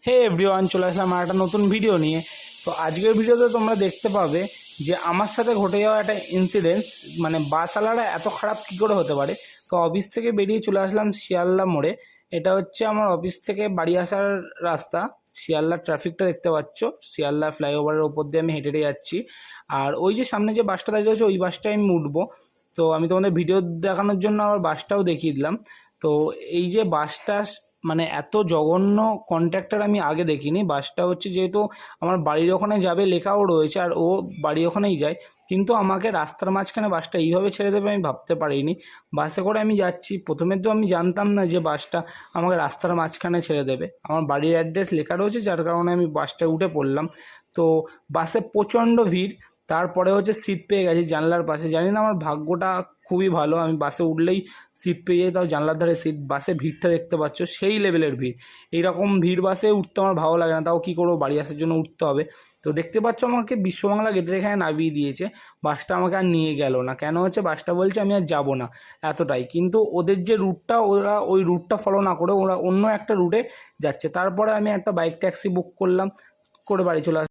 হে everyone, চলে আসলাম আর একটা নতুন ভিডিও নিয়ে। তো আজকের ভিডিওতে তোমরা দেখতে পাবে যে আমার সাথে ঘটে যাওয়া একটা ইনসিডেন্স, মানে বাসওয়ালারা এত খারাপ কী করে হতে পারে। তো অফিস থেকে বেরিয়ে চলে আসলাম শিয়ালদা মোড়ে। এটা হচ্ছে আমার অফিস থেকে বাড়ি আসার রাস্তা। শিয়ালদার ট্রাফিকটা দেখতে পাচ্ছ, শিয়ালদা ফ্লাইওভারের ওপর দিয়ে আমি হেঁটে হেঁটে যাচ্ছি। আর ওই যে সামনে যে বাসটা দাঁড়িয়ে রয়েছে ওই বাসটায় আমি উঠবো। তো আমি তোমাদের ভিডিও দেখানোর জন্য আবার বাসটাও দেখিয়ে দিলাম। তো এই যে বাসটা, মানে এত জঘন্য কন্ট্রাক্টর আমি আগে দেখিনি। বাসটা হচ্ছে যেহেতু আমার বাড়ির ওখানে যাবে লেখাও রয়েছে, আর ও বাড়ি ওখানেই যায়, কিন্তু আমাকে রাস্তার মাঝখানে বাসটা এইভাবে ছেড়ে দেবে আমি ভাবতে পারিনি। বাসে করে আমি যাচ্ছি, প্রথমে তো আমি জানতাম না যে বাসটা আমাকে রাস্তার মাঝখানে ছেড়ে দেবে। আমার বাড়ির অ্যাড্রেস লেখা রয়েছে, যার কারণে আমি বাসটায় উঠে পড়লাম। তো বাসে প্রচণ্ড ভিড়। তারপরে হচ্ছে সিট পেয়ে গেছি জানলার পাশে। জানি না আমার ভাগ্যটা খুবই ভালো, আমি বাসে উঠলেই সিট পেয়ে যাই, তাও জানলার ধারে সিট। বাসে ভিড়টা দেখতে পাচ্ছ, সেই লেভেলের ভিড়। এইরকম ভিড় বাসে উঠতে আমার ভালো লাগে না, তাও কী করবো, বাড়ি আসার জন্য উঠতে হবে। তো দেখতে পাচ্ছ আমাকে বিশ্ববাংলা গেটের এখানে নামিয়ে দিয়েছে। বাসটা আমাকে আর নিয়ে গেল না, কেন হচ্ছে বাসটা বলছে আমি আর যাবো না, এতটাই। কিন্তু ওদের যে রুটটা, ওরা ওই রুটটা ফলো না করে ওরা অন্য একটা রুটে যাচ্ছে। তারপরে আমি একটা বাইক ট্যাক্সি বুক করলাম, করে বাড়ি চলে